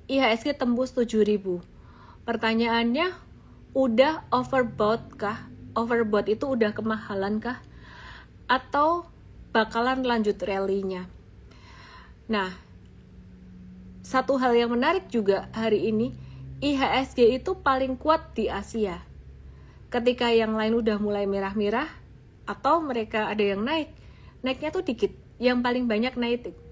IHSG tembus 7.000. Pertanyaannya, udah overbought kah? Overbought itu udah kemahalan kah? Atau bakalan lanjut rally-nya? Nah, satu hal yang menarik juga hari ini, IHSG itu paling kuat di Asia. Ketika yang lain udah mulai merah-merah, atau mereka ada yang naiknya tuh dikit. Yang paling banyak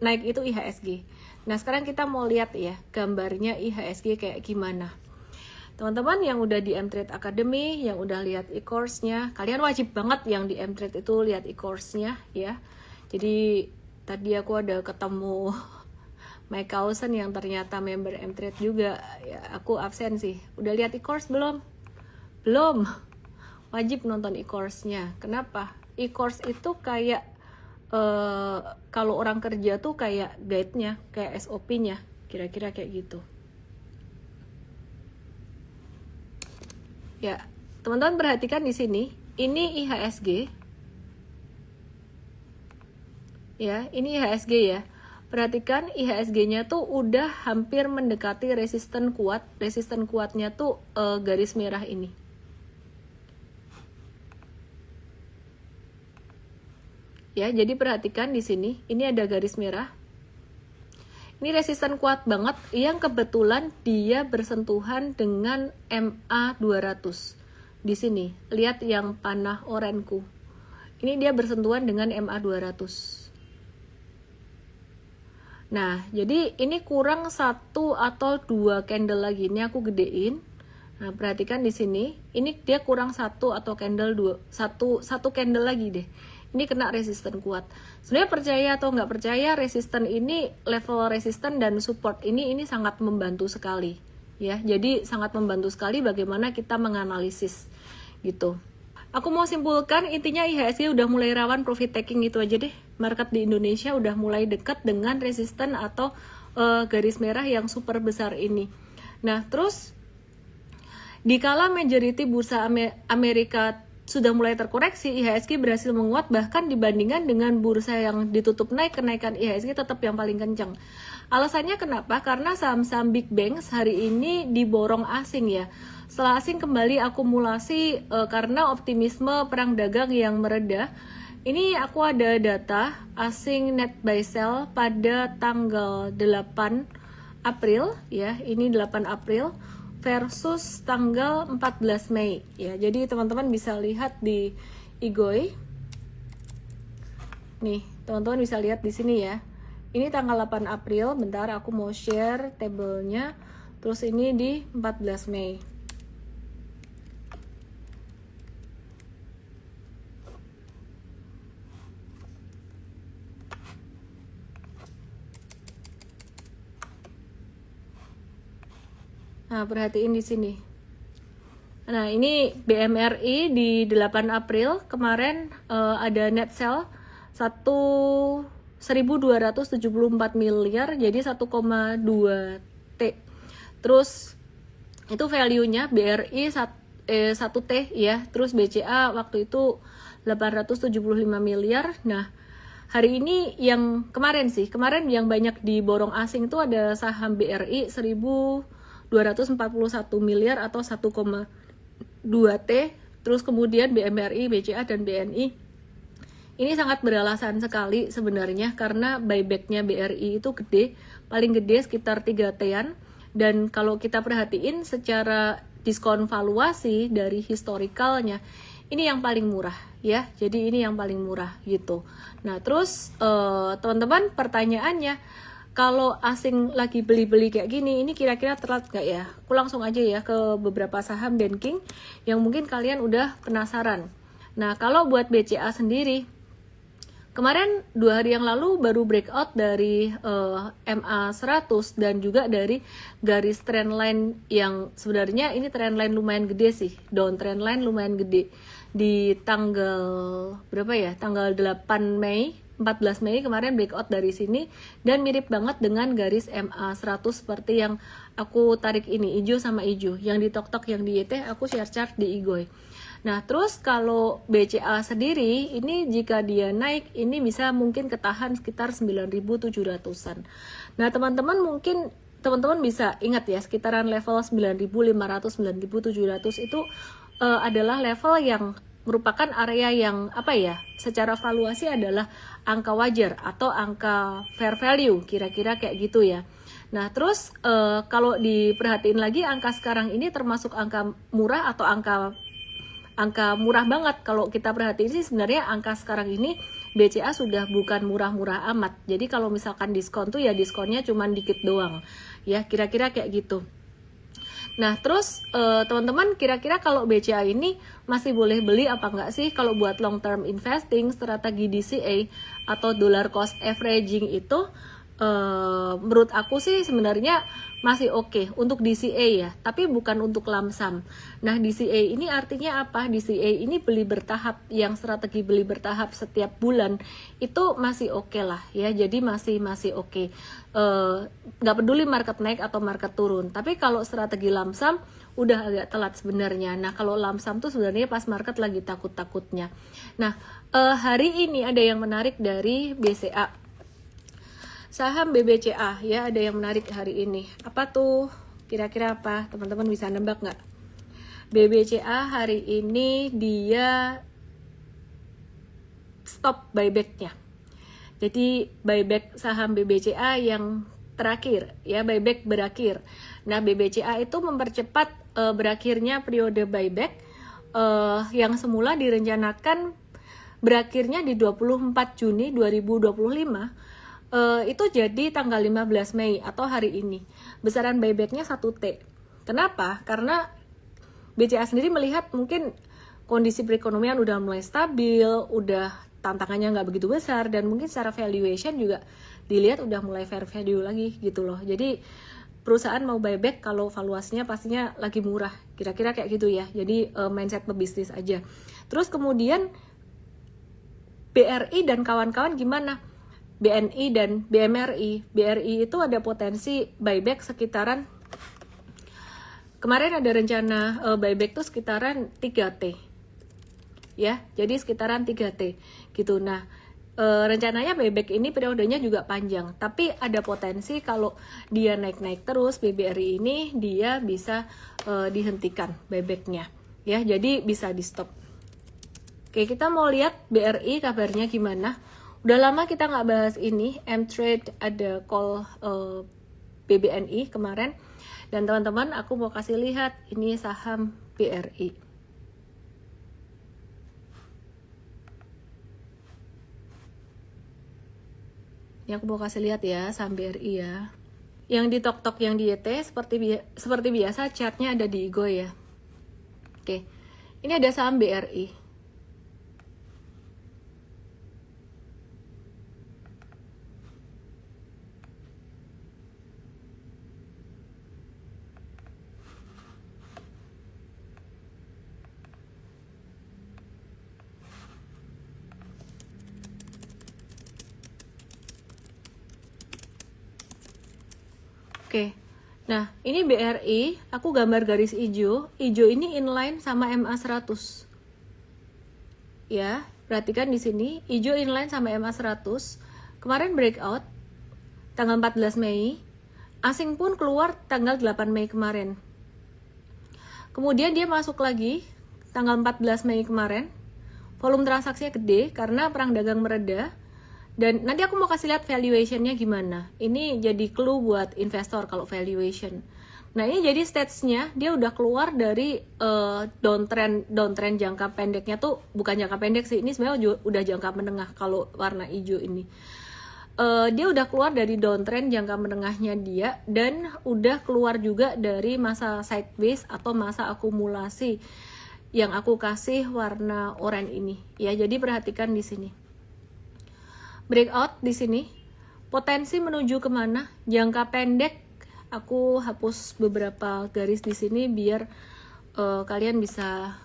naik itu IHSG. Nah, sekarang kita mau lihat ya gambarnya IHSG kayak gimana. Teman-teman yang udah di M-Trade Academy, yang udah lihat e-course-nya, kalian wajib banget yang di M-Trade itu lihat e-course-nya ya. Jadi tadi aku ada ketemu Mike Kausen yang ternyata member M-Trade juga. Ya, aku absen sih. Udah lihat e-course belum? Belum. Wajib nonton e-course-nya. Kenapa? E-course itu kayak kalau orang kerja tuh kayak guide-nya, kayak SOP-nya, kira-kira kayak gitu. Ya, teman-teman perhatikan di sini, ini IHSG. Ya, ini IHSG ya. Perhatikan IHSG-nya tuh udah hampir mendekati resisten kuat. Resisten kuatnya tuh garis merah ini. Ya, jadi perhatikan di sini, ini ada garis merah. Ini resisten kuat banget yang kebetulan dia bersentuhan dengan MA 200. Di sini, lihat yang panah orenku. Ini dia bersentuhan dengan MA 200. Nah, jadi ini kurang 1 atau 2 candle lagi. Ini aku gedein. Nah, perhatikan di sini, ini dia kurang 1 atau candle 2, satu candle lagi deh. Ini kena resisten kuat. Sebenarnya percaya atau nggak percaya, resisten ini, level resisten dan support ini sangat membantu sekali. Ya, jadi sangat membantu sekali bagaimana kita menganalisis gitu. Aku mau simpulkan, intinya IHSG udah mulai rawan profit taking gitu aja deh. Market di Indonesia udah mulai dekat dengan resisten atau garis merah yang super besar ini. Nah, terus dikala majority bursa Amerika sudah mulai terkoreksi, IHSG berhasil menguat bahkan dibandingkan dengan bursa yang ditutup naik, kenaikan IHSG tetap yang paling kencang. Alasannya kenapa? Karena saham-saham big banks hari ini diborong asing ya. Setelah asing kembali akumulasi karena optimisme perang dagang yang mereda. Ini aku ada data asing net buy sell pada tanggal 8 April ya, ini 8 April versus tanggal 14 Mei ya. Jadi teman-teman bisa lihat di IGOI. Nih, teman-teman bisa lihat di sini ya. Ini tanggal 8 April, bentar aku mau share tabelnya. Terus ini di 14 Mei. Nah, perhatiin di sini. Nah, ini BMRI di 8 April kemarin ada net sell 1.274 miliar, jadi 1,2 T. Terus itu value-nya BRI 1 T ya. Terus BCA waktu itu 875 miliar. Nah, hari ini yang kemarin yang banyak diborong asing itu ada saham BRI 1.241 miliar atau 1,2 T, terus kemudian BMRI, BCA, dan BNI. Ini sangat beralasan sekali sebenarnya karena buybacknya BRI itu gede, paling gede sekitar 3 T-an. Dan kalau kita perhatiin secara diskon valuasi dari historikalnya, ini yang paling murah ya. Jadi ini yang paling murah gitu. Nah, terus teman-teman pertanyaannya, kalau asing lagi beli-beli kayak gini, ini kira-kira telat gak ya? Aku langsung aja ya ke beberapa saham banking yang mungkin kalian udah penasaran. Nah, kalau buat BCA sendiri, kemarin 2 hari yang lalu baru breakout dari MA 100 dan juga dari garis trendline yang sebenarnya ini trendline lumayan gede sih. Down trendline lumayan gede. Di tanggal berapa ya? Tanggal 8 Mei, 14 Mei kemarin breakout dari sini dan mirip banget dengan garis MA 100 seperti yang aku tarik ini, hijau sama hijau. Yang di TokTok, yang di YT aku share chart di IGOI. Nah, terus kalau BCA sendiri, ini jika dia naik, ini bisa mungkin ketahan sekitar 9.700-an. Nah, teman-teman mungkin teman-teman bisa ingat ya, sekitaran level 9.500, 9.700 itu adalah level yang merupakan area yang apa ya, secara valuasi adalah angka wajar atau angka fair value, kira-kira kayak gitu ya. Nah terus kalau diperhatiin lagi, angka sekarang ini termasuk angka murah atau angka murah banget. Kalau kita perhatiin sih sebenarnya angka sekarang ini BCA sudah bukan murah-murah amat. Jadi kalau misalkan diskon tuh ya diskonnya cuman dikit doang ya, kira-kira kayak gitu. Nah terus teman-teman, kira-kira kalau BCA ini masih boleh beli apa enggak sih? Kalau buat long term investing, strategi DCA atau dollar cost averaging itu menurut aku sih sebenarnya masih oke untuk DCA ya, tapi bukan untuk lump sum. Nah DCA ini artinya apa? DCA ini beli bertahap, yang strategi beli bertahap setiap bulan itu masih oke lah ya, jadi masih oke. Nggak peduli market naik atau market turun. Tapi kalau strategi lump sum udah agak telat sebenarnya. Nah kalau lump sum tuh sebenarnya pas market lagi takut-takutnya. Nah hari ini ada yang menarik dari BCA, saham BBCA ya, ada yang menarik hari ini. Apa tuh? Kira-kira apa? Teman-teman bisa nebak nggak? BBCA hari ini dia stop buybacknya. Jadi buyback saham BBCA yang terakhir ya, buyback berakhir. Nah BBCA itu mempercepat berakhirnya periode buyback yang semula direncanakan berakhirnya di 24 Juni 2025. Itu jadi tanggal 15 Mei atau hari ini. Besaran buybacknya 1T. Kenapa? Karena BCA sendiri melihat mungkin kondisi perekonomian udah mulai stabil, udah tantangannya nggak begitu besar, dan mungkin secara valuation juga dilihat udah mulai fair value lagi gitu loh. Jadi perusahaan mau buyback kalau valuasinya pastinya lagi murah, kira-kira kayak gitu ya. Jadi mindset pebisnis aja. Terus kemudian BRI dan kawan-kawan gimana? BNI dan BMRI. BRI itu ada potensi buyback sekitaran, kemarin ada rencana buyback tuh sekitaran 3T ya, jadi sekitaran 3T gitu. Nah rencananya buyback ini periodenya juga panjang, tapi ada potensi kalau dia naik-naik terus BBRI ini dia bisa dihentikan buybacknya ya, jadi bisa di stop. Oke, kita mau lihat BRI kabarnya gimana. Udah lama kita nggak bahas ini. M-Trade ada call BBNI kemarin. Dan teman-teman, aku mau kasih lihat ini saham BRI. Ini aku mau kasih lihat ya saham BRI ya. Yang di tok-tok, yang di YT seperti biasa chartnya ada di Igo ya. Oke, ini ada saham BRI. Oke, nah ini BRI, aku gambar garis hijau. Hijau ini inline sama MA100. Ya, perhatikan di sini, hijau inline sama MA100. Kemarin breakout tanggal 14 Mei. Asing pun keluar tanggal 8 Mei kemarin. Kemudian dia masuk lagi tanggal 14 Mei kemarin. Volume transaksinya gede karena perang dagang mereda. Dan nanti aku mau kasih lihat valuationnya gimana. Ini jadi clue buat investor kalau valuation. Nah ini jadi stage-nya dia udah keluar dari downtrend jangka pendeknya tuh, bukan jangka pendek sih, ini sebenarnya udah jangka menengah kalau warna hijau ini. Dia udah keluar dari downtrend jangka menengahnya dia, dan udah keluar juga dari masa sideways atau masa akumulasi yang aku kasih warna oranye ini. Ya jadi perhatikan di sini. Breakout di sini, potensi menuju kemana? Jangka pendek, aku hapus beberapa garis di sini biar kalian bisa,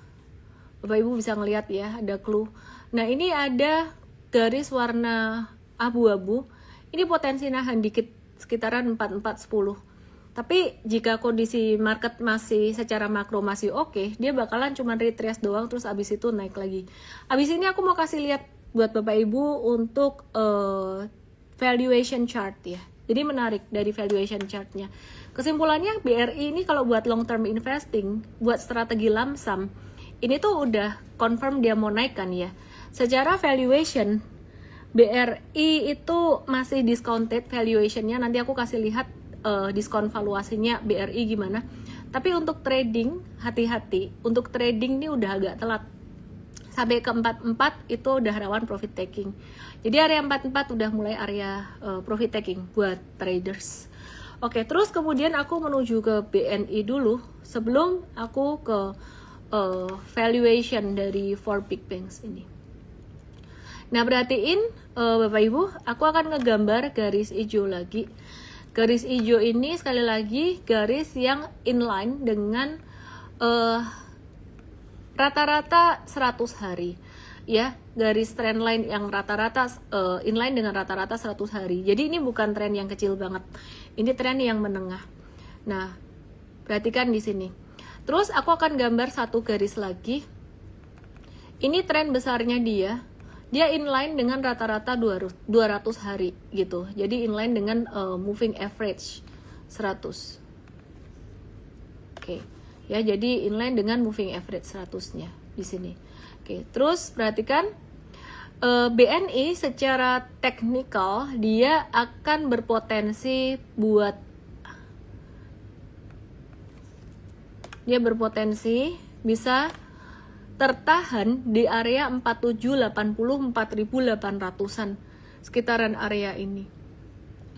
Bapak Ibu bisa ngelihat ya, ada clue. Nah ini ada garis warna abu-abu, ini potensi nahan dikit sekitaran 4410. Tapi jika kondisi market masih secara makro masih oke, dia bakalan cuma retrace doang terus abis itu naik lagi. Abis ini aku mau kasih lihat buat Bapak Ibu untuk valuation chart ya. Jadi menarik dari valuation chartnya. Kesimpulannya BRI ini kalau buat long term investing, buat strategi lump sum, ini tuh udah confirm dia mau naik kan ya. Secara valuation BRI itu masih discounted valuationnya, nanti aku kasih lihat diskon valuasinya BRI gimana. Tapi untuk trading, hati-hati, untuk trading ini udah agak telat. Sampai ke 44 itu udah rawan profit taking. Jadi area 44 udah mulai area profit taking buat traders. Oke, terus kemudian aku menuju ke BNI dulu sebelum aku ke valuation dari 4 big banks ini. Nah, perhatiin Bapak Ibu, aku akan ngegambar garis hijau lagi. Garis hijau ini sekali lagi garis yang inline dengan rata-rata 100 hari. Ya, garis trend line yang rata-rata inline dengan rata-rata 100 hari. Jadi ini bukan tren yang kecil banget. Ini tren yang menengah. Nah, perhatikan di sini. Terus aku akan gambar satu garis lagi. Ini tren besarnya dia. Dia inline dengan rata-rata 200 hari gitu. Jadi inline dengan moving average 100. Oke. Ya, jadi inline dengan moving average 100-nya di sini. Oke, terus perhatikan BNI secara teknikal dia akan berpotensi bisa tertahan di area 4780-4800-an, sekitaran area ini.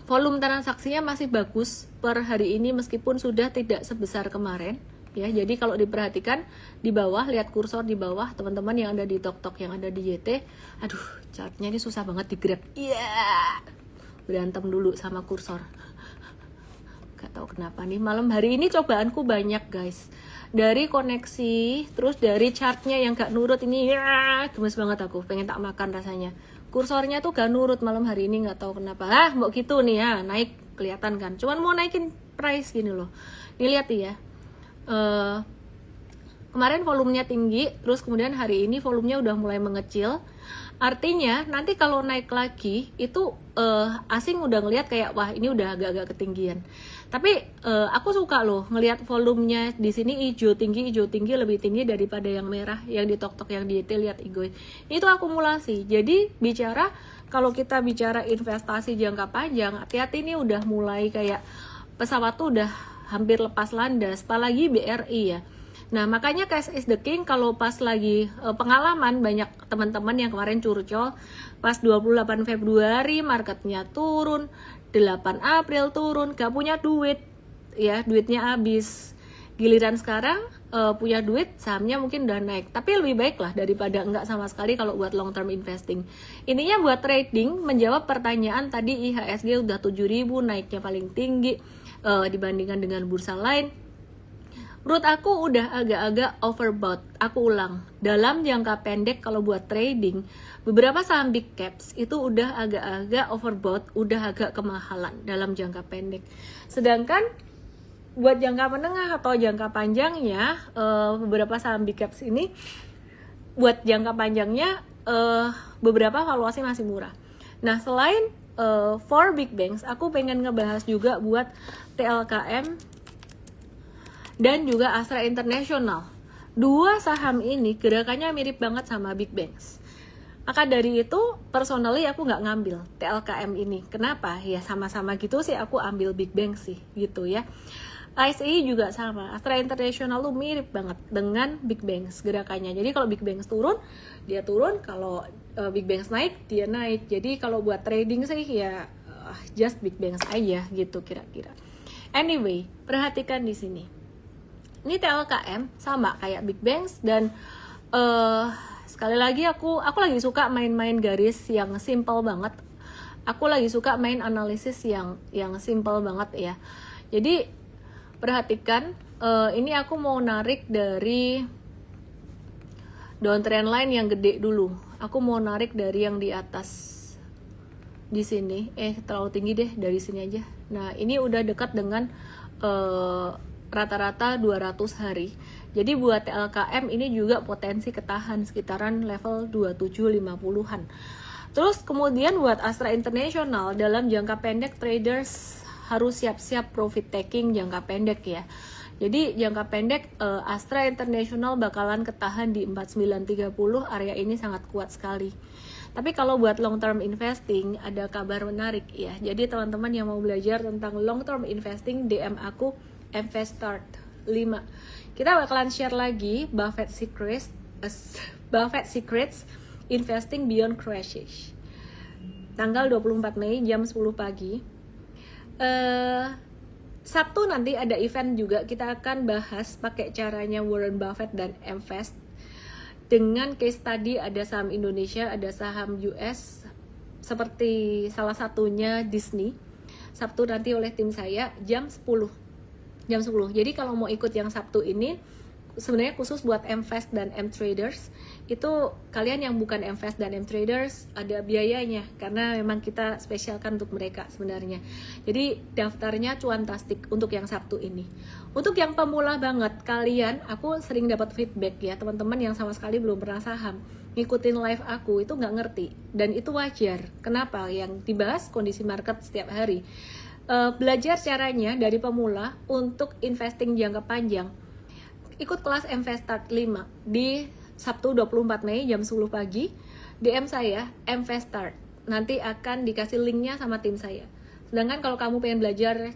Volume transaksinya masih bagus per hari ini meskipun sudah tidak sebesar kemarin. Ya, jadi kalau diperhatikan di bawah, lihat kursor di bawah, teman-teman yang ada di TokTok, yang ada di YT, aduh, chartnya ini susah banget di grab. Iya, berantem dulu sama kursor. Gak tahu kenapa nih, malam hari ini cobaanku banyak guys. Dari koneksi, terus dari chartnya yang gak nurut ini, ya, gemes banget aku, pengen tak makan rasanya. Kursornya tuh gak nurut malam hari ini, gak tahu kenapa. Mau gitu nih ya, naik, kelihatan kan. Cuman mau naikin price gini loh. Dilihat ya. Kemarin volumenya tinggi, terus kemudian hari ini volumenya udah mulai mengecil. Artinya nanti kalau naik lagi itu asing udah ngelihat kayak wah ini udah agak-agak ketinggian. Tapi aku suka loh ngelihat volumenya di sini hijau tinggi lebih tinggi daripada yang merah yang di TokTok, yang di YT lihat Igoy. Itu akumulasi. Jadi kalau kita bicara investasi jangka panjang, hati-hati ini udah mulai kayak pesawat tuh udah hampir lepas landas, apalagi BRI ya. Nah, makanya cash is the king. Kalau pas lagi pengalaman banyak teman-teman yang kemarin curcol, pas 28 Februari marketnya turun, 8 April turun, gak punya duit, ya duitnya habis. Giliran sekarang punya duit, sahamnya mungkin udah naik. Tapi lebih baik lah daripada enggak sama sekali kalau buat long term investing. Intinya buat trading, menjawab pertanyaan tadi, IHSG udah 7.000, naiknya paling tinggi dibandingkan dengan bursa lain. Menurut aku udah agak-agak overbought. Aku ulang, dalam jangka pendek kalau buat trading, beberapa saham big caps itu udah agak-agak overbought, udah agak kemahalan dalam jangka pendek. Sedangkan buat jangka menengah atau jangka panjangnya, beberapa saham big caps ini buat jangka panjangnya beberapa valuasi masih murah. Nah, selain for big banks, aku pengen ngebahas juga buat TLKM dan juga Astra International. Dua saham ini gerakannya mirip banget sama big banks. Maka dari itu, personally aku nggak ngambil TLKM ini. Kenapa? Ya sama-sama gitu sih aku ambil big banks sih, gitu ya. ASI juga sama. Astra International tuh mirip banget dengan big banks gerakannya. Jadi kalau big banks turun, dia turun. Kalau big banks naik, dia naik. Jadi kalau buat trading sih ya just big banks aja gitu kira-kira. Anyway, perhatikan di sini. Ini TLKM sama kayak big banks dan sekali lagi aku lagi suka main-main garis yang simple banget. Aku lagi suka main analisis yang simple banget ya. Jadi perhatikan, ini aku mau narik dari downtrend line yang gede dulu. Aku mau narik dari yang di atas di sini. Terlalu tinggi deh, dari sini aja. Nah, ini udah dekat dengan rata-rata 200 hari. Jadi buat TLKM ini juga potensi ketahan sekitaran level 2750-an. Terus kemudian buat Astra International, dalam jangka pendek traders harus siap-siap profit taking jangka pendek ya. Jadi jangka pendek Astra International bakalan ketahan di 4930, area ini sangat kuat sekali. Tapi kalau buat long term investing ada kabar menarik ya. Jadi teman-teman yang mau belajar tentang long term investing, DM aku Investstart 5. Kita bakalan share lagi Buffett Secrets Investing Beyond Crashes. Tanggal 24 Mei jam 10 pagi. Sabtu nanti ada event juga, kita akan bahas pakai caranya Warren Buffett dan Invest. Dengan case study ada saham Indonesia, ada saham US, seperti salah satunya Disney. Sabtu nanti oleh tim saya jam 10. Jadi kalau mau ikut yang Sabtu ini, sebenarnya khusus buat Invest dan M-Traders. Itu kalian yang bukan Invest dan M-Traders ada biayanya, karena memang kita spesialkan untuk mereka sebenarnya. Jadi daftarnya cuantastik untuk yang Sabtu ini. Untuk yang pemula banget kalian, aku sering dapat feedback ya, teman-teman yang sama sekali belum pernah saham, ngikutin live aku itu nggak ngerti, dan itu wajar. Kenapa? Yang dibahas kondisi market setiap hari. Belajar caranya dari pemula untuk investing jangka panjang. Ikut kelas Investstart 5 di Sabtu 24 Mei jam 10 pagi. DM saya Investstart. Nanti akan dikasih linknya sama tim saya. Sedangkan kalau kamu pengen belajar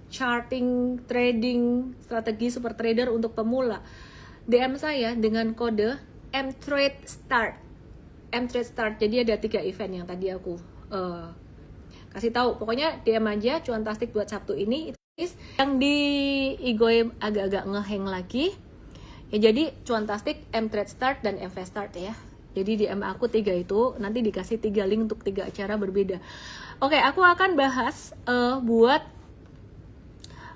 charting, trading, strategi super trader untuk pemula, DM saya dengan kode MTradeStart. MTradeStart. Jadi ada 3 event yang tadi aku kasih tahu. Pokoknya DM aja cuantastik buat Sabtu ini. Yang di Igoy agak-agak ngehang lagi ya, jadi cuantastik, MTradeStart dan Investstart ya. Jadi DM aku 3 itu, nanti dikasih 3 link untuk 3 acara berbeda. Oke, aku akan bahas buat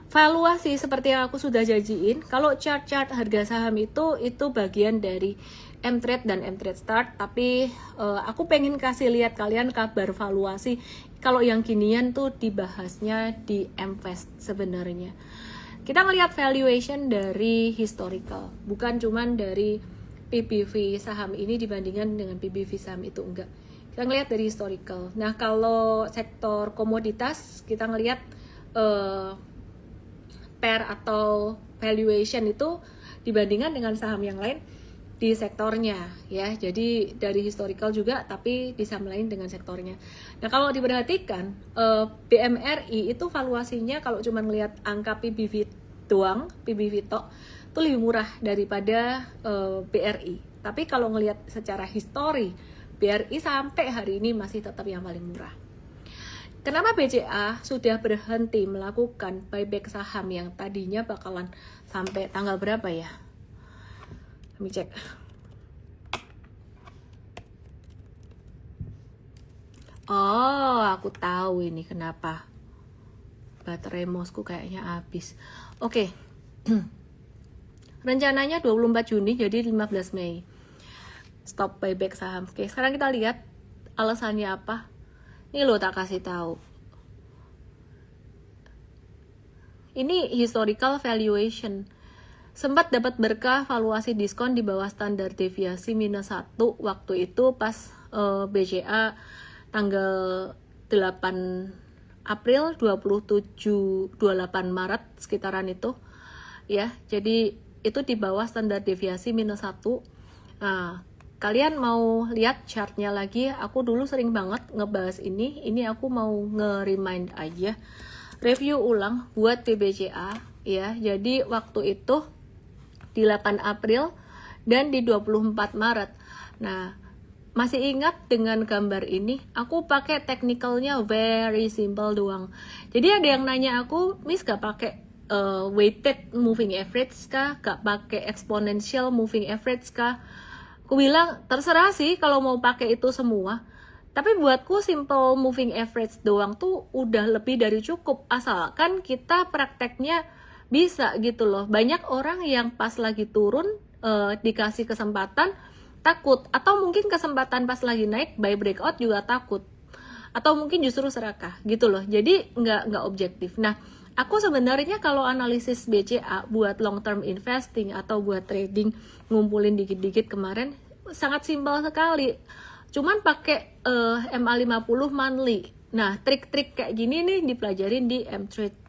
valuasi seperti yang aku sudah janjiin. Kalau chart-chart harga saham itu bagian dari M-Trade dan M-TradeStart, tapi aku pengen kasih lihat kalian kabar valuasi. Kalau yang ginian tuh dibahasnya di Invest sebenarnya. Kita ngelihat valuation dari historical, bukan cuman dari PBV saham ini dibandingkan dengan PBV saham itu, enggak. Kita ngelihat dari historical. Nah, kalau sektor komoditas kita ngelihat pair atau valuation itu dibandingkan dengan saham yang lain di sektornya ya. Jadi dari historical juga, tapi di saham lain dengan sektornya. Nah, kalau diperhatikan BMRI itu valuasinya kalau cuma ngelihat angka PBV doang, PBV tok, itu lebih murah daripada BRI. Tapi kalau ngelihat secara histori, BRI sampai hari ini masih tetap yang paling murah. Kenapa BCA sudah berhenti melakukan buyback saham yang tadinya bakalan sampai tanggal berapa ya? Kami cek. Oh, aku tahu ini kenapa. Baterai mouse-ku kayaknya habis. Oke. Rencananya 24 Juni jadi 15 Mei. Stop buyback saham. Oke, sekarang kita lihat alasannya apa. Ini lo tak kasih tahu. Ini historical valuation. Sempat dapat berkah valuasi diskon di bawah standar deviasi -1 waktu itu pas BCA tanggal 8 April 28 Maret sekitaran itu ya. Jadi itu di bawah standar deviasi -1. Nah, kalian mau lihat chartnya lagi, aku dulu sering banget ngebahas ini aku mau nge-remind aja, review ulang buat PBCA ya. Jadi waktu itu di 8 April dan di 24 Maret. Nah, masih ingat dengan gambar ini? Aku pakai technicalnya very simple doang. Jadi ada yang nanya aku, Miss gak pakai weighted moving average kah? Gak pakai exponential moving average kah? Aku bilang terserah sih kalau mau pakai itu semua. Tapi buatku simple moving average doang tuh udah lebih dari cukup, asalkan kita prakteknya bisa gitu loh. Banyak orang yang pas lagi turun dikasih kesempatan takut, atau mungkin kesempatan pas lagi naik buy breakout juga takut, atau mungkin justru serakah gitu loh. Jadi nggak objektif. Nah, aku sebenarnya kalau analisis BCA buat long term investing atau buat trading ngumpulin dikit-dikit kemarin sangat simpel sekali. cuman pakai MA50 monthly. Nah, trik-trik kayak gini nih dipelajarin di M-Trade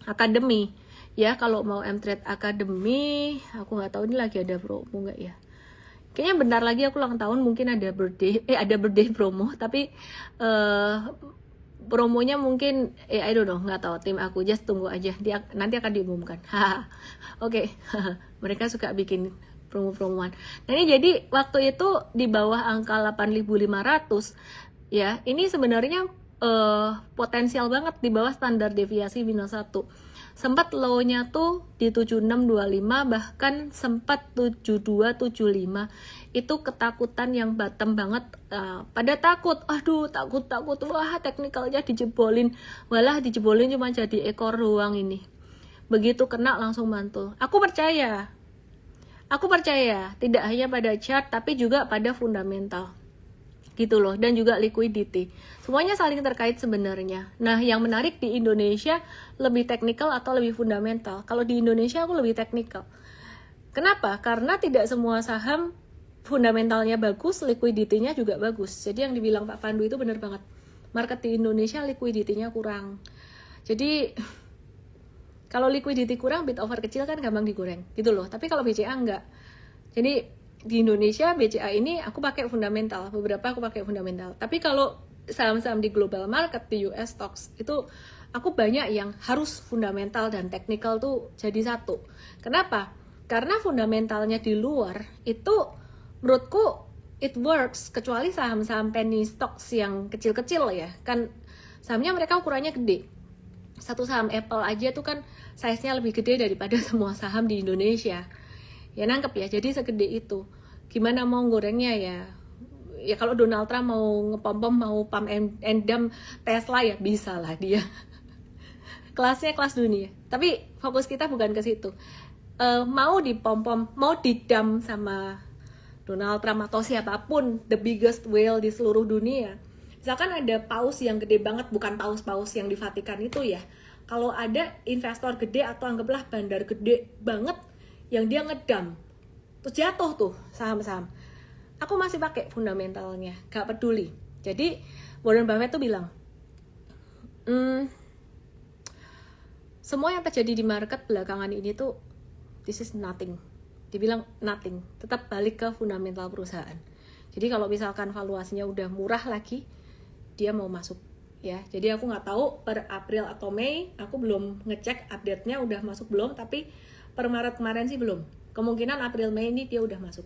Academy. Ya, kalau mau M-Trade Academy, aku nggak tahu ini lagi ada promo nggak ya. Kayaknya bentar lagi aku ulang tahun, mungkin ada birthday promo, tapi promonya mungkin I don't know, nggak tahu, tim aku just tunggu aja, nanti akan diumumkan. Oke. Mereka suka bikin promo-promoan. Nah, ini jadi waktu itu di bawah angka 8.500 ya, ini sebenarnya potensial banget di bawah standar deviasi minus 1. Sempat low-nya tuh di 7625, bahkan sempat 7275. Itu ketakutan yang bottom banget. Pada takut, aduh takut, wah teknikalnya dijebolin. Walah dijebolin cuma jadi ekor doang ini. Begitu kena langsung mantul. Aku percaya, tidak hanya pada chart tapi juga pada fundamental. Gitu loh, dan juga liquidity. Semuanya saling terkait sebenarnya. Nah, yang menarik di Indonesia lebih teknikal atau lebih fundamental. Kalau di Indonesia aku lebih teknikal. Kenapa? Karena tidak semua saham fundamentalnya bagus, liquidity-nya juga bagus. Jadi yang dibilang Pak Pandu itu benar banget. Market di Indonesia liquidity-nya kurang. Jadi kalau liquidity kurang, bid offer kecil kan gampang digoreng. Gitu loh. Tapi kalau BCA enggak. Jadi di Indonesia BCA ini aku pakai fundamental, beberapa aku pakai fundamental. Tapi kalau saham-saham di global market, di US stocks itu aku banyak yang harus fundamental dan technical tuh jadi satu. Kenapa? Karena fundamentalnya di luar itu menurutku it works, kecuali saham-saham penny stocks yang kecil-kecil ya. Kan sahamnya mereka ukurannya gede. Satu saham Apple aja tuh kan size-nya lebih gede daripada semua saham di Indonesia. Ya nangkep ya, jadi segede itu. Gimana mau gorengnya ya? Ya kalau Donald Trump mau ngepom-pom, mau pump and dump Tesla ya bisa lah dia. Kelasnya kelas dunia. Tapi fokus kita bukan ke situ. Mau dipom-pom, mau didump sama Donald Trump atau siapapun, the biggest whale di seluruh dunia. Misalkan ada paus yang gede banget, bukan paus-paus yang di Vatikan itu ya. Kalau ada investor gede atau anggaplah bandar gede banget yang dia ngedam, terus jatuh tuh saham-saham, aku masih pakai fundamentalnya, gak peduli. Jadi Warren Buffett tuh bilang, semua yang terjadi di market belakangan ini tuh this is nothing. Dia bilang nothing, tetap balik ke fundamental perusahaan. Jadi kalau misalkan valuasinya udah murah lagi, dia mau masuk ya. Jadi aku nggak tahu per April atau Mei, aku belum ngecek update-nya udah masuk belum, tapi per Maret kemarin sih belum. Kemungkinan April Mei ini dia udah masuk.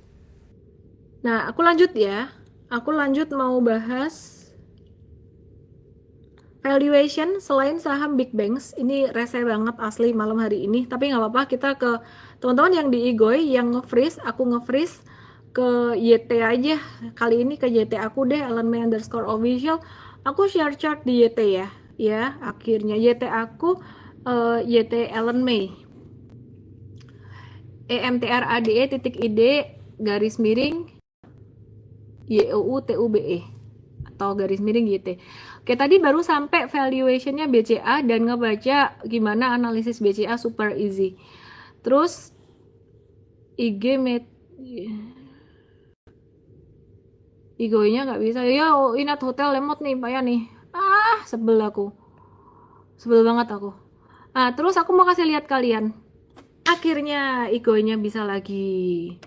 Nah, aku lanjut ya. Aku lanjut mau bahas valuation selain saham big banks. Ini rese banget asli malam hari ini. Tapi nggak apa-apa, kita ke teman-teman yang di Igoy, yang nge-freeze. Aku nge-freeze ke YT aja. Kali ini ke YT aku deh, @LMay_official. Aku share chart di YT ya. Ya, akhirnya YT aku YT Ellen May. EMTRADE.ID garis miring YOUTUBE atau garis miring YT. Oke, tadi baru sampai valuationnya BCA dan ngebaca gimana analisis BCA super easy. Terus Igonya nggak bisa ya. Inat hotel lemot nih Pak ya nih. Sebel banget aku. Terus aku mau kasih lihat kalian, akhirnya Igonya bisa lagi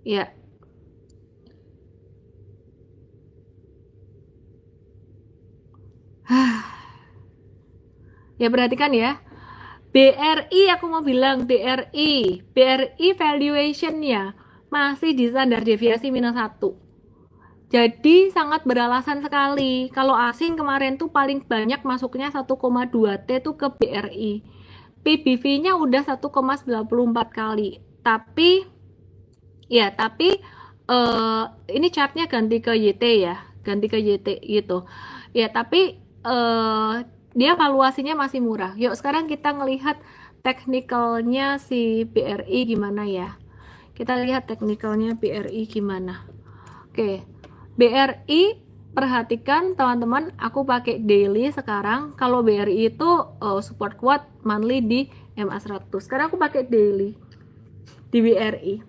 ya. Ya perhatikan ya, BRI, aku mau bilang BRI valuationnya masih di standar deviasi minus 1. Jadi sangat beralasan sekali. Kalau asing kemarin tuh paling banyak masuknya 1,2 T tuh ke BRI. PBV-nya udah 1,94 kali. Tapi ini chartnya ganti ke YT ya. Ganti ke YT gitu. Ya, tapi dia valuasinya masih murah. Yuk sekarang kita ngelihat teknikalnya si BRI gimana ya. Kita lihat teknikalnya BRI gimana. Oke, BRI perhatikan teman-teman, aku pakai daily sekarang. Kalau BRI itu support kuat monthly di MA100. Sekarang aku pakai daily di BRI.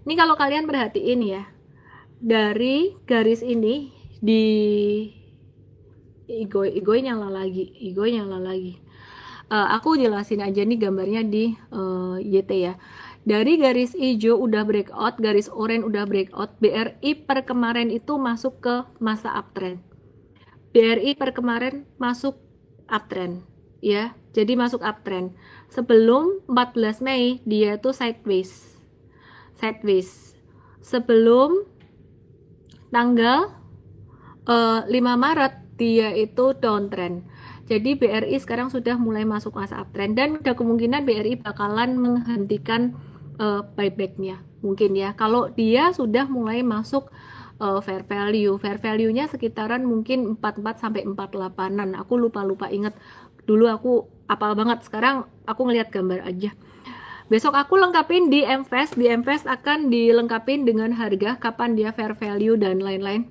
Ini kalau kalian perhatiin ya, dari garis ini di Igoy nyala lagi. Aku jelasin aja nih gambarnya di YT ya. Dari garis hijau udah breakout, garis oranye udah breakout, BRI per kemarin itu masuk ke masa uptrend. BRI per kemarin masuk uptrend ya. Jadi masuk uptrend. Sebelum 14 Mei dia itu sideways. Sebelum tanggal 5 Maret dia itu downtrend. Jadi BRI sekarang sudah mulai masuk masa uptrend dan ada kemungkinan BRI bakalan menghentikan buybacknya mungkin ya. Kalau dia sudah mulai masuk fair value-nya sekitaran mungkin 44 sampai 48-an. Aku lupa inget. Dulu aku apal banget. Sekarang aku ngelihat gambar aja. Besok aku lengkapin di MFast akan dilengkapin dengan harga, kapan dia fair value dan lain-lain.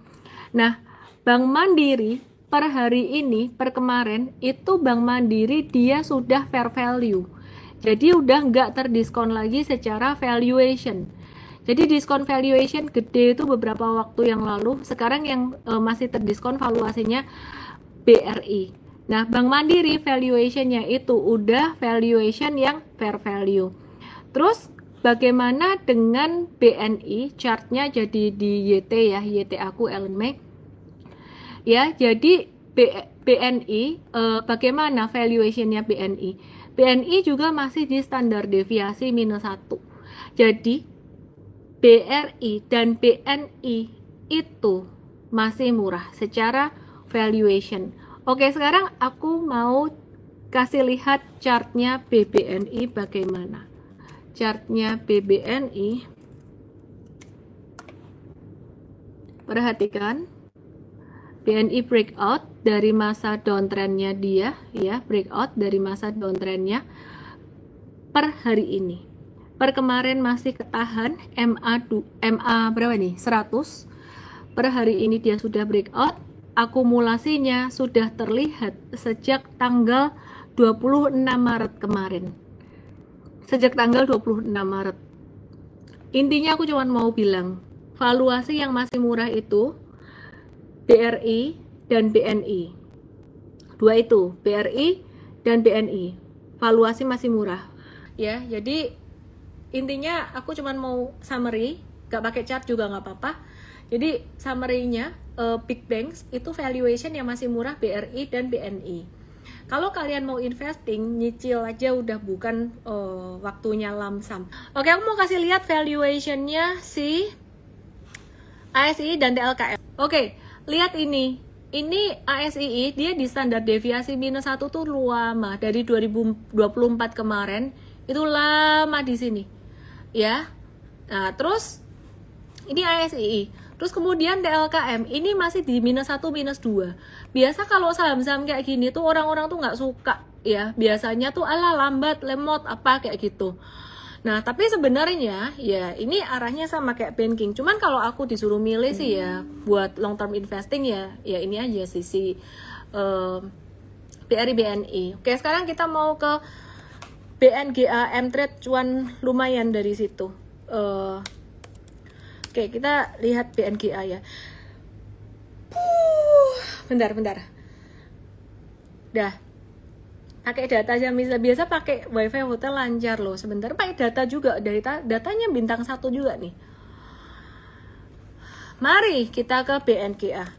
Nah, Bank Mandiri per hari ini, per kemarin, itu Bank Mandiri dia sudah fair value. Jadi udah nggak terdiskon lagi secara valuation. Jadi diskon valuation gede itu beberapa waktu yang lalu. Sekarang yang masih terdiskon valuasinya BRI. Nah, Bank Mandiri valuationnya itu udah valuation yang fair value. Terus bagaimana dengan BNI? Chartnya jadi di YT ya, YT aku Ellen May. Ya, jadi BNI bagaimana valuationnya BNI? BNI juga masih di standar deviasi -1. Jadi BRI dan BNI itu masih murah secara valuation. Oke, sekarang aku mau kasih lihat chartnya BBNI bagaimana. Chartnya BBNI, perhatikan BNI breakout dari masa downtrendnya dia ya, breakout dari masa downtrendnya per hari ini. Per kemarin masih ketahan MA berapa nih? 100. Per hari ini dia sudah breakout, akumulasinya sudah terlihat sejak tanggal 26 Maret kemarin. Sejak tanggal 26 Maret. Intinya aku cuma mau bilang, valuasi yang masih murah itu BRI dan BNI. Dua itu, BRI dan BNI. Valuasi masih murah. Ya, jadi intinya aku cuma mau summary, gak pakai chart juga gak apa-apa. Jadi summary-nya big banks itu valuation yang masih murah BRI dan BNI. Kalau kalian mau investing, nyicil aja udah bukan waktunya lamsam. Oke, aku mau kasih lihat valuationnya si ASI dan TLKM. Oke, lihat ini. Ini ASI dia di standar deviasi -1 tuh lama. Dari 2024 kemarin, itu lama di sini. Ya. Nah, terus ini ASI. Terus kemudian TLKM ini masih di -1, -2. Biasa kalau saham-saham kayak gini tuh orang-orang tuh nggak suka ya. Biasanya tuh ala lambat, lemot, apa kayak gitu. Nah, tapi sebenarnya ya ini arahnya sama kayak banking. Cuman kalau aku disuruh milih sih ya buat long term investing ya ini aja sisi BRI BNI. Oke, sekarang kita mau ke BNGA M-Trade, cuan lumayan dari situ. Oke, kita lihat BNGA ya. Bentar. Dah. Pakai data yang biasa pakai wifi hotel lancar loh. Sebentar pakai data juga. Dari datanya bintang 1 juga nih. Mari kita ke BNGA.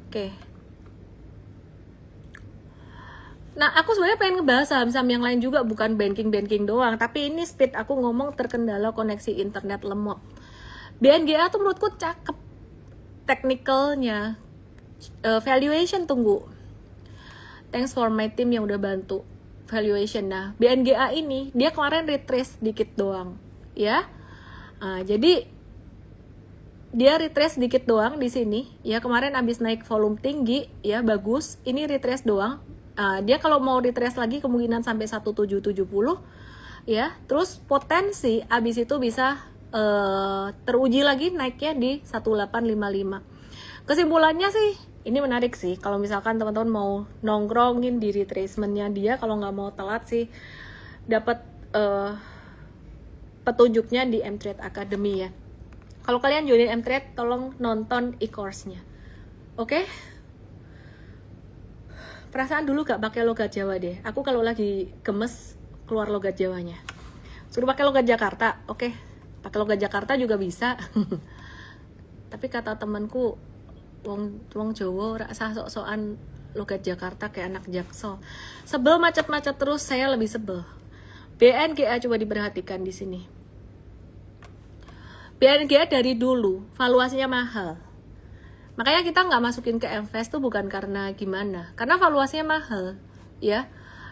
Oke. Nah, aku sebenarnya pengen ngebahas saham-saham yang lain juga, bukan banking doang. Tapi ini speed aku ngomong terkendala koneksi internet lemot. BNGA tuh menurutku cakep. Technicalnya, valuation tunggu. Thanks for my team yang udah bantu valuation. Nah, BNGA ini dia kemarin retrace dikit doang, ya. Jadi dia retrace dikit doang di sini, ya. Kemarin abis naik volume tinggi, ya bagus. Ini retrace doang. Dia kalau mau retrace lagi kemungkinan sampai 1770, ya. Terus potensi abis itu bisa teruji lagi naiknya di 1855. Kesimpulannya sih ini menarik sih. Kalau misalkan teman-teman mau nongkrongin di retracementnya dia, kalau nggak mau telat sih dapat petunjuknya di M-Trade Academy ya. Kalau kalian join M-Trade, tolong nonton e-course-nya. Oke? Perasaan dulu gak pakai logat Jawa deh. Aku kalau lagi gemes keluar logat Jawanya. Suruh pakai logat Jakarta, oke? Pakai logat Jakarta juga bisa. Tapi kata temanku, wong Jawa rasa sok-sokan logat Jakarta kayak anak Jakso. Sebel macet-macet terus, saya lebih sebel. BNGA coba diperhatikan di sini. BNGA dari dulu valuasinya mahal. Makanya kita nggak masukin ke MVest tuh bukan karena gimana, karena valuasinya mahal, ya.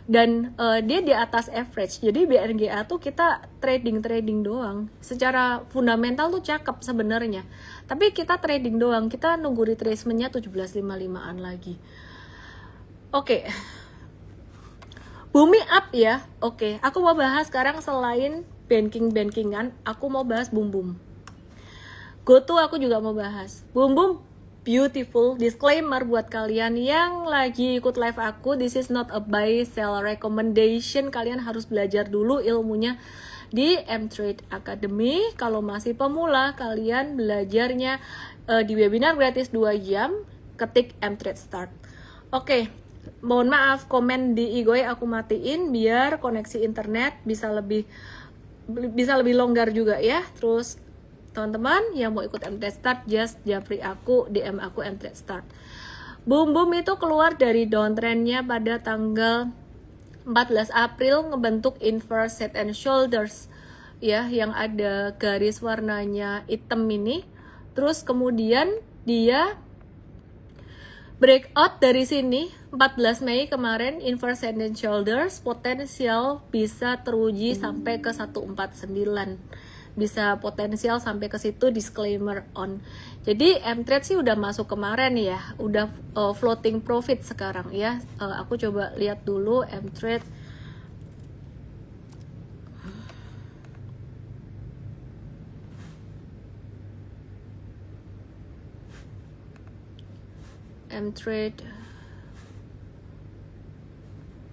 Dan dia di atas average. Jadi BNGA tuh kita trading doang. Secara fundamental tuh cakep sebenarnya. Tapi kita trading doang. Kita nunggu retracementnya 17.55-an lagi. Oke. Bumi up ya. Oke, aku mau bahas sekarang selain bankingan, aku mau bahas Boom. GoTo aku juga mau bahas. Boom beautiful. Disclaimer buat kalian yang lagi ikut live aku, this is not a buy sell recommendation. Kalian harus belajar dulu ilmunya di M-Trade Academy. Kalau masih pemula, kalian belajarnya di webinar gratis 2 jam, ketik M-Trade Start. Oke, mohon maaf komen di Igoy aku matiin biar koneksi internet bisa lebih longgar juga ya. Terus teman-teman yang mau ikut M-Trade Start, just japri aku, DM aku M-Trade Start. Boom itu keluar dari downtrendnya pada tanggal 14 April, ngebentuk inverse head and shoulders ya, yang ada garis warnanya hitam ini. Terus kemudian dia breakout dari sini 14 Mei kemarin, inverse head and shoulders, potensial bisa teruji sampai ke 149. Bisa potensial sampai ke situ, disclaimer on. Jadi M-Trade sih udah masuk kemarin ya, udah floating profit sekarang ya. Aku coba lihat dulu M-Trade. M-Trade.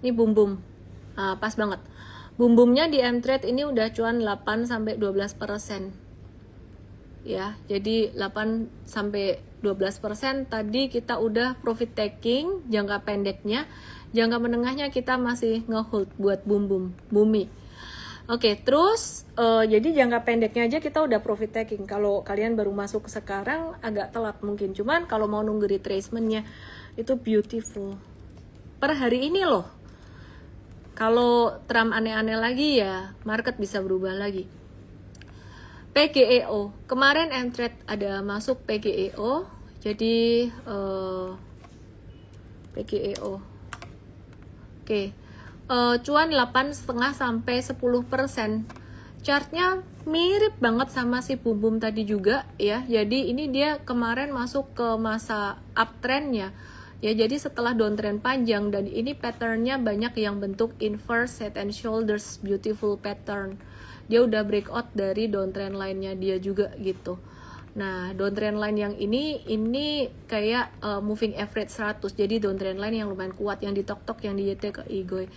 Ini boom. Pas banget. Boom-nya di M-Trade ini udah cuan 8-12%. Ya, jadi 8-12% tadi kita udah profit taking jangka pendeknya, jangka menengahnya kita masih ngehold buat Bumi. Oke, terus jadi jangka pendeknya aja kita udah profit taking. Kalau kalian baru masuk sekarang agak telat mungkin, cuman kalau mau nunggu retracementnya itu beautiful. Per hari ini loh. Kalau Trump aneh-aneh lagi ya, market bisa berubah lagi. PGEO, kemarin M-Trade ada masuk PGEO, jadi PGEO. Oke, cuan 8,5 sampai 10%. Chartnya mirip banget sama si Boom tadi juga ya. Jadi ini dia kemarin masuk ke masa uptrendnya. Ya, jadi setelah downtrend panjang, dan ini patternnya banyak yang bentuk inverse head and shoulders, beautiful pattern. Dia udah breakout dari downtrend line-nya dia juga gitu. Nah, downtrend line yang ini kayak moving average 100. Jadi downtrend line yang lumayan kuat, yang ditok-tok, yang di YT ke Igoy.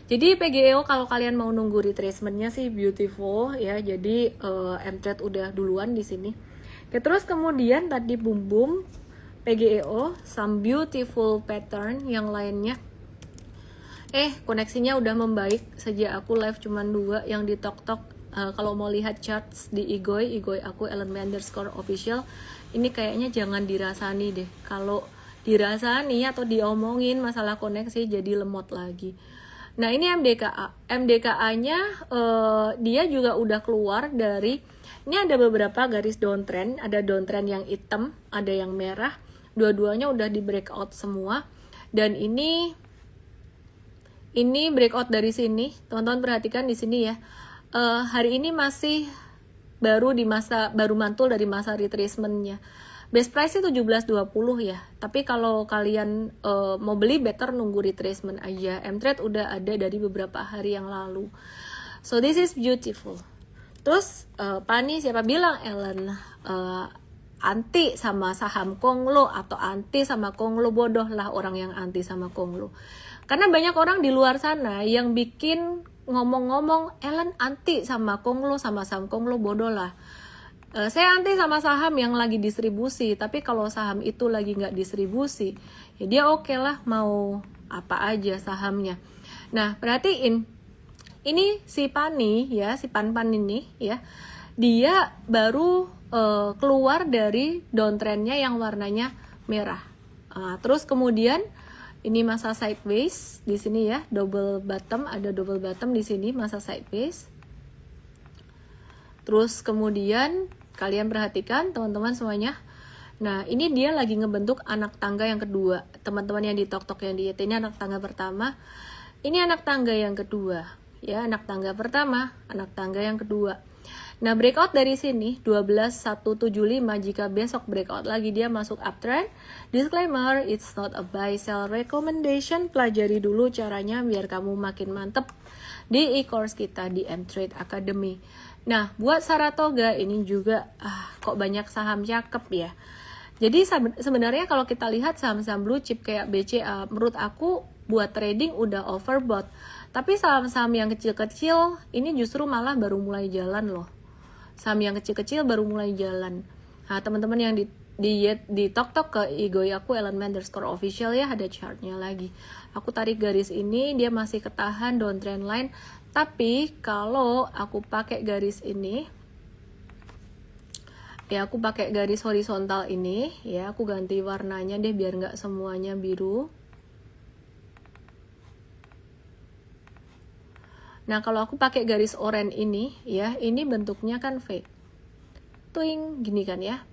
Jadi PGEO kalau kalian mau nunggu retracementnya sih beautiful ya. Jadi M-Trade udah duluan di sini. Oke, terus kemudian tadi Boom PGEO, some beautiful pattern yang lainnya. Koneksinya udah membaik sejak aku live cuman 2 yang di tok-tok. Kalau mau lihat charts di Igoy aku @ellen_official. Ini kayaknya jangan dirasani deh. Kalau dirasani atau diomongin masalah koneksi jadi lemot lagi. Nah, ini MDKA-nya dia juga udah keluar dari, ini ada beberapa garis downtrend, ada downtrend yang hitam, ada yang merah. Dua-duanya udah di breakout semua, dan ini breakout dari sini. Teman-teman perhatikan di sini ya. Hari ini masih baru mantul dari masa retracementnya. Base price 17.20 ya. Tapi kalau kalian mau beli, better nunggu retracement aja. M-Trade udah ada dari beberapa hari yang lalu. So this is beautiful. Terus Pani, siapa bilang Ellen anti sama saham Konglo atau anti sama Konglo? Bodoh lah orang yang anti sama Konglo. Karena banyak orang di luar sana yang bikin ngomong-ngomong Ellen anti sama Konglo, sama saham Konglo, bodoh lah. Saya anti sama saham yang lagi distribusi, tapi kalau saham itu lagi nggak distribusi, ya dia oke lah mau apa aja sahamnya. Nah, perhatiin, ini si Pani ya, si Pan ini ya, dia baru keluar dari downtrendnya yang warnanya merah. Terus kemudian ini masa sideways di sini ya, double bottom, ada double bottom di sini, masa sideways. Terus kemudian kalian perhatikan teman-teman semuanya. Nah, ini dia lagi ngebentuk anak tangga yang kedua. Teman-teman yang di tok-tok yang di ini anak tangga pertama. Ini anak tangga yang kedua. Ya, anak tangga pertama, anak tangga yang kedua. Nah, breakout dari sini 12.175, jika besok breakout lagi dia masuk uptrend. Disclaimer, it's not a buy sell recommendation. Pelajari dulu caranya biar kamu makin mantep di e-course kita di M-Trade Academy. Nah, buat Saratoga ini juga kok banyak saham cakep ya. Jadi sebenarnya kalau kita lihat saham-saham blue chip kayak BCA, menurut aku buat trading udah overbought. Tapi saham-saham yang kecil-kecil ini justru malah baru mulai jalan loh. Saham yang kecil-kecil baru mulai jalan. Nah, teman-teman yang di tok-tok ke IG aku ellen_official ya, ada chartnya lagi. Aku tarik garis ini, dia masih ketahan downtrend line. Tapi kalau aku pakai garis ini, ya aku pakai garis horizontal ini, ya aku ganti warnanya deh biar nggak semuanya biru. Nah, kalau aku pakai garis oranye ini, ya ini bentuknya kan V. Tuing, gini kan ya,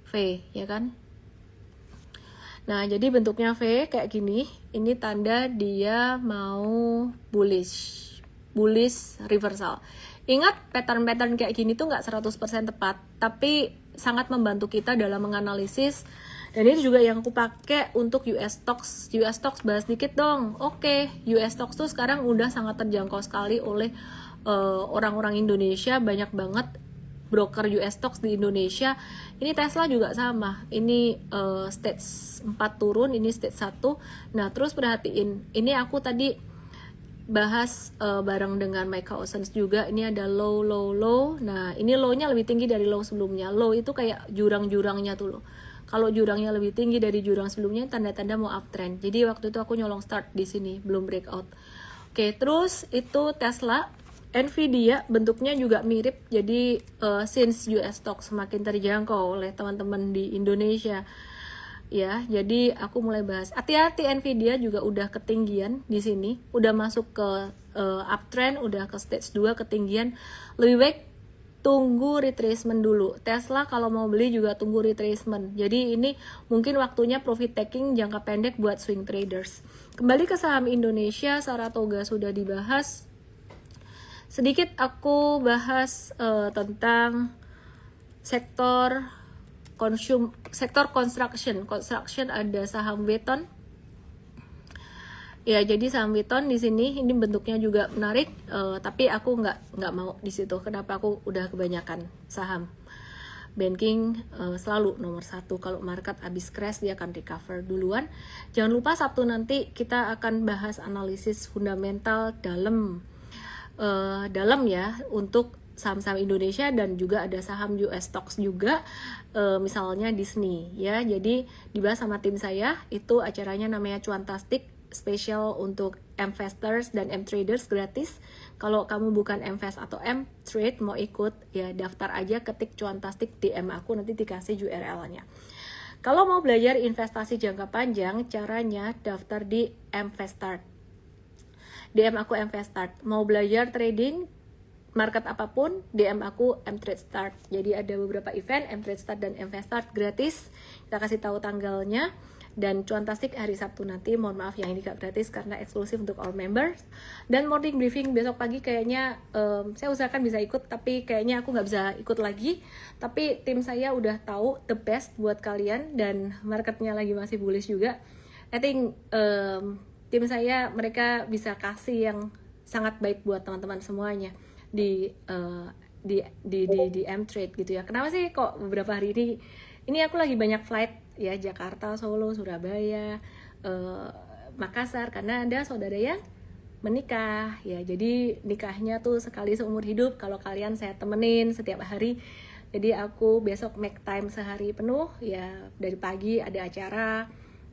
V, ya kan? Nah, jadi bentuknya V kayak gini, ini tanda dia mau bullish reversal. Ingat, pattern-pattern kayak gini tuh nggak 100% tepat, tapi sangat membantu kita dalam menganalisis. Dan ini juga yang aku pakai untuk US stocks. US stocks bahas dikit dong. Oke, US stocks tuh sekarang udah sangat terjangkau sekali oleh orang-orang Indonesia, banyak banget broker US stocks di Indonesia. Ini Tesla juga sama. Ini stage 4 turun, ini stage 1. Nah, terus perhatiin, ini aku tadi bahas bareng dengan Mike Cousins juga. Ini ada low. Nah, ini low-nya lebih tinggi dari low sebelumnya. Low itu kayak jurang-jurangnya tuh loh. Kalau jurangnya lebih tinggi dari jurang sebelumnya, tanda-tanda mau uptrend. Jadi waktu itu aku nyolong start di sini, belum breakout. Oke, terus itu Tesla, Nvidia bentuknya juga mirip. Jadi since US stock semakin terjangkau oleh teman-teman di Indonesia, ya, jadi aku mulai bahas. Hati-hati, Nvidia juga udah ketinggian di sini, udah masuk ke uptrend, udah ke stage 2 ketinggian. Lebih baik tunggu retracement dulu. Tesla kalau mau beli juga tunggu retracement. Jadi ini mungkin waktunya profit taking jangka pendek buat swing traders. Kembali ke saham Indonesia, Saratoga sudah dibahas. Sedikit aku bahas tentang sektor construction ada saham beton. Ya, jadi saham beton di sini ini bentuknya juga menarik, tapi aku nggak mau di situ. Kenapa? Aku udah kebanyakan saham. Banking selalu nomor 1. Kalau market habis crash dia akan recover duluan. Jangan lupa Sabtu nanti kita akan bahas analisis fundamental dalam ya untuk saham-saham Indonesia, dan juga ada saham US stocks juga, misalnya Disney ya. Jadi dibahas sama tim saya, itu acaranya namanya Cuantastic, spesial untuk investors dan M-traders, gratis. Kalau kamu bukan invest atau M-trade mau ikut, ya daftar aja, ketik Cuantastic, DM aku, nanti dikasih URL-nya. Kalau mau belajar investasi jangka panjang, caranya daftar di Mvestart. DM aku Mvestart. Mau belajar trading market apapun, DM aku M-Trade Start. Jadi ada beberapa event, M-Trade Start dan Mvestart gratis. Kita kasih tahu tanggalnya. Dan Cuantastic hari Sabtu nanti, mohon maaf yang ini gak gratis karena eksklusif untuk all members. Dan morning briefing besok pagi kayaknya saya usahakan bisa ikut, tapi kayaknya aku gak bisa ikut lagi. Tapi tim saya udah tahu the best buat kalian, dan marketnya lagi masih bullish juga. I think tim saya, mereka bisa kasih yang sangat baik buat teman-teman semuanya di M-Trade gitu ya. Kenapa sih kok beberapa hari ini aku lagi banyak flight ya, Jakarta, Solo, Surabaya, Makassar, karena ada saudara yang menikah ya. Jadi nikahnya tuh sekali seumur hidup, kalau kalian saya temenin setiap hari. Jadi aku besok make time sehari penuh ya, dari pagi ada acara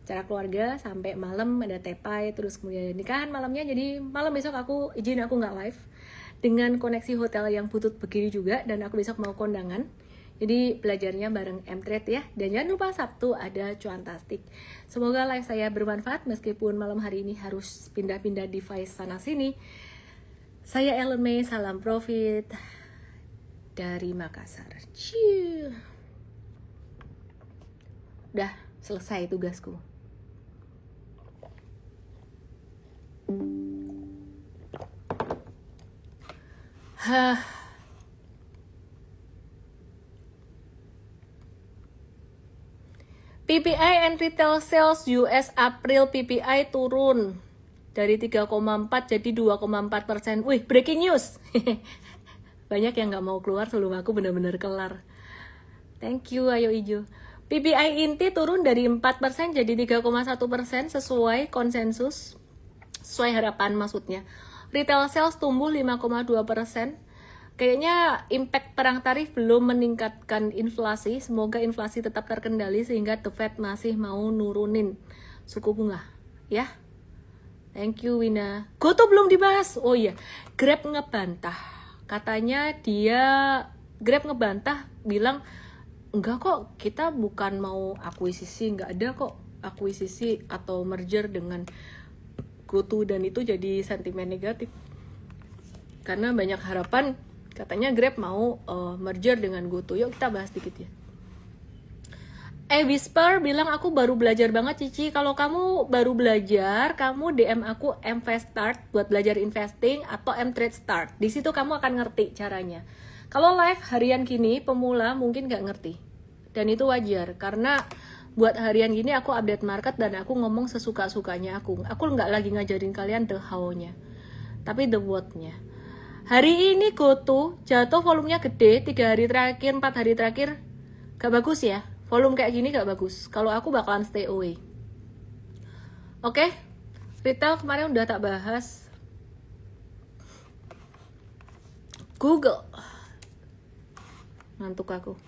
keluarga sampai malam ada tepai, terus kemudian nikahan malamnya. Jadi malam besok aku izin aku nggak live dengan koneksi hotel yang butut begini juga, dan aku besok mau kondangan. Jadi belajarnya bareng M-Trade ya. Dan jangan lupa Sabtu ada Cuantastik. Semoga live saya bermanfaat meskipun malam hari ini harus pindah-pindah device sana sini. Saya Ellen May, salam profit dari Makassar. Ciu. Udah selesai tugasku. PPI and retail sales US April PPI turun dari 3,4 jadi 2,4%. Wih, breaking news. Banyak yang nggak mau keluar sebelum aku benar-benar kelar. Thank you, ayo ijo. PPI inti turun dari 4% jadi 3,1% sesuai konsensus, sesuai harapan maksudnya. Retail sales tumbuh 5,2%. Kayaknya impact perang tarif belum meningkatkan inflasi. Semoga inflasi tetap terkendali sehingga The Fed masih mau nurunin suku bunga. Ya. Thank you, Wina. GoTo belum dibahas. Oh iya, Grab ngebantah. Katanya Grab ngebantah bilang, enggak kok, kita bukan mau akuisisi, enggak ada kok akuisisi atau merger dengan GoTo, dan itu jadi sentimen negatif. Karena banyak harapan, katanya Grab mau merger dengan GoTo. Yuk kita bahas dikit ya. Whisper bilang, aku baru belajar banget Cici. Kalau kamu baru belajar, kamu DM aku MVestart buat belajar investing atau M-Trade Start. Di situ kamu akan ngerti caranya. Kalau live harian gini, pemula mungkin nggak ngerti. Dan itu wajar, karena buat harian gini aku update market dan aku ngomong sesuka-sukanya aku. Aku nggak lagi ngajarin kalian the how-nya, tapi the what-nya. Hari ini GoTo jatuh, volumenya gede, 3 hari terakhir, 4 hari terakhir gak bagus ya. Volume kayak gini gak bagus. Kalau aku bakalan stay away. Oke, retail kemarin udah tak bahas. Google. Ngantuk aku.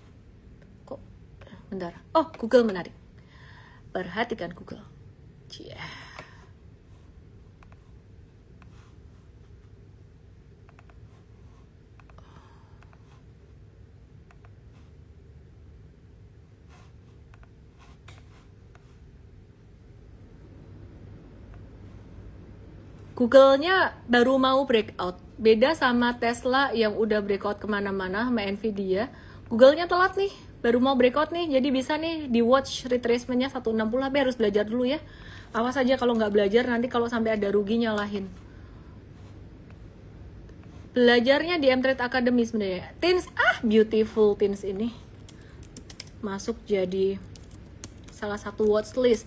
Kok? Bentar. Oh, Google menarik. Perhatikan Google. Cia. Google-nya baru mau breakout. Beda sama Tesla yang udah breakout kemana-mana sama Nvidia. Google-nya telat nih, baru mau breakout nih. Jadi bisa nih di watch retracement-nya 160, tapi harus belajar dulu ya. Awas aja kalau nggak belajar, nanti kalau sampai ada rugi nyalahin. Belajarnya di M-Trade Academy sebenarnya. Teens, beautiful teens ini. Masuk jadi salah satu watch list.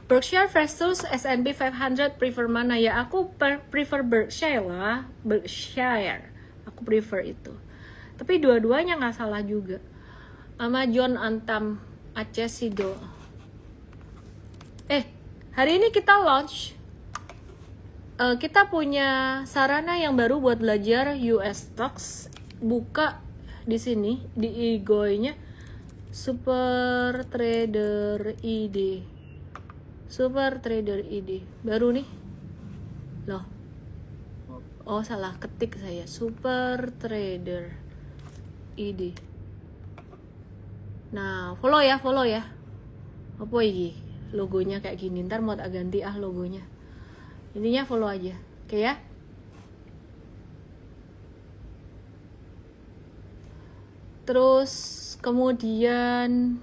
Berkshire versus S&P 500, prefer mana ya? Aku prefer Berkshire lah, Berkshire. Aku prefer itu. Tapi dua-duanya nggak salah juga. Sama John Antam Aceh Sido. Hari ini kita launch. Kita punya sarana yang baru buat belajar US stocks. Buka di sini di IGOI-nya Super Trader ID. Super Trader ID baru nih loh. Oh salah ketik saya. Super Trader ID. Nah follow ya. Apa ini logonya kayak gini, ntar mau tak ganti logonya. Intinya follow aja, oke ya. Terus kemudian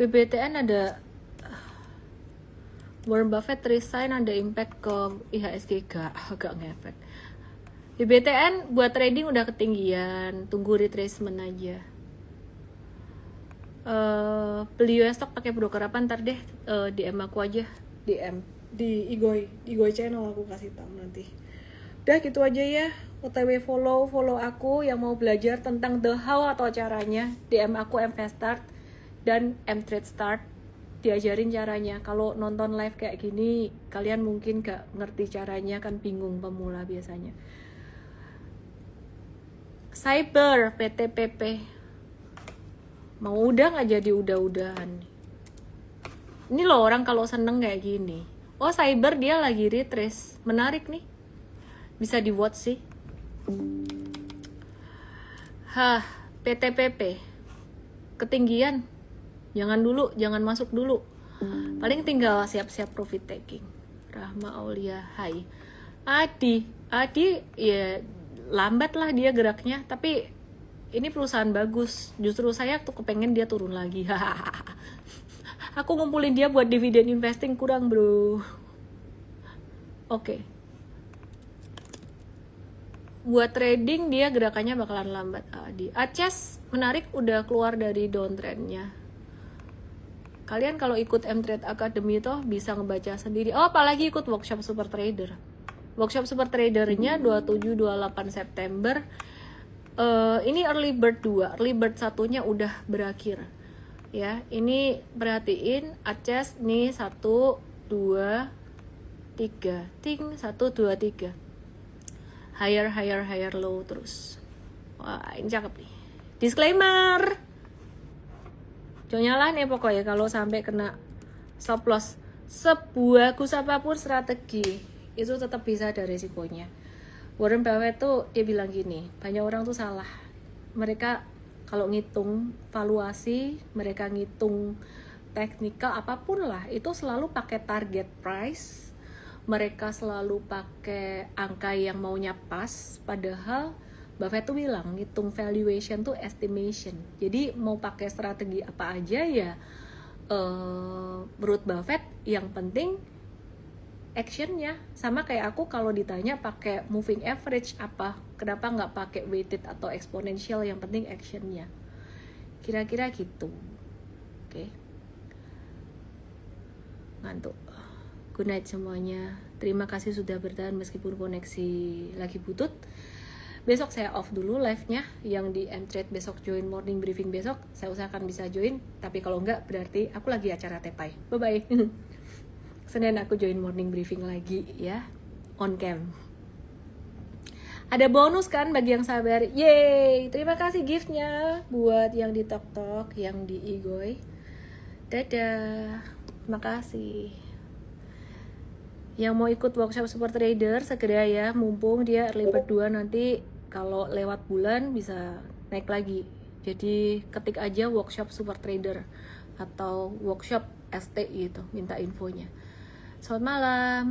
BBTN ada Warren Buffett resign, ada impact ke IHSG agak ngefek. BBTN buat trading udah ketinggian, tunggu retracement aja. Beli US stock pakai broker apa ntar deh, DM aku aja, DM di IGOI channel aku kasih tahu nanti. Udah gitu aja ya. OTW follow aku yang mau belajar tentang the how atau caranya, DM aku MVestart dan M-Trade Start. diajarin caranya. Kalau nonton live kayak gini kalian mungkin gak ngerti caranya, kan bingung pemula biasanya. Cyber PTPP mau udah nggak jadi udah-udahan. Ini loh orang kalau seneng kayak gini. Oh, Cyber dia lagi retrace, menarik nih, bisa di watch sih. PTPP ketinggian, jangan dulu, jangan masuk dulu, paling tinggal siap-siap profit taking. Rahma Aulia, hai Adi ya lambat lah dia geraknya, tapi ini perusahaan bagus, justru saya tuh kepengen dia turun lagi. Aku ngumpulin dia buat dividen investing kurang bro. Oke. Buat trading dia gerakannya bakalan lambat. Di Aces menarik, udah keluar dari downtrendnya. Kalian kalau ikut M-Trade Academy toh bisa ngebaca sendiri. Oh, apalagi ikut workshop Super Trader. Workshop Super Tradernya 27-28 September. Ini early bird 2, early bird satunya udah berakhir. Ya, ini perhatiin Aces nih 1 2 3 ting 1 2 3. Higher low terus. Wah, ini cakep nih. Disclaimer. Jangan nyala nih pokoknya kalau sampai kena stop loss. Sebagus apapun strategi, itu tetap bisa ada resikonya. Warren Buffett tuh dia bilang gini, banyak orang tuh salah. Mereka kalau ngitung valuasi, mereka ngitung teknikal apapun lah, itu selalu pakai target price. Mereka selalu pakai angka yang maunya pas, padahal Buffett tuh bilang ngitung valuation tuh estimation. Jadi mau pakai strategi apa aja ya, menurut Buffett yang penting actionnya. Sama kayak aku kalau ditanya pakai moving average apa, kenapa nggak pakai weighted atau exponential, yang penting actionnya. Kira-kira gitu. Oke. Ngantuk. Good night semuanya. Terima kasih sudah bertahan meskipun koneksi lagi butut. Besok saya off dulu live-nya. Yang di M-Trade besok join morning briefing besok, saya usahakan bisa join. Tapi kalau enggak berarti aku lagi acara tepai. Bye-bye. Senin aku join morning briefing lagi ya, on cam. Ada bonus kan bagi yang sabar. Yeay, terima kasih giftnya buat yang di Tok, yang di Igoy. Dadah, terima kasih. Yang mau ikut workshop Super Trader segera ya, mumpung dia early bird 2, nanti kalau lewat bulan bisa naik lagi. Jadi ketik aja workshop Super Trader atau workshop ST gitu, minta infonya. Selamat malam.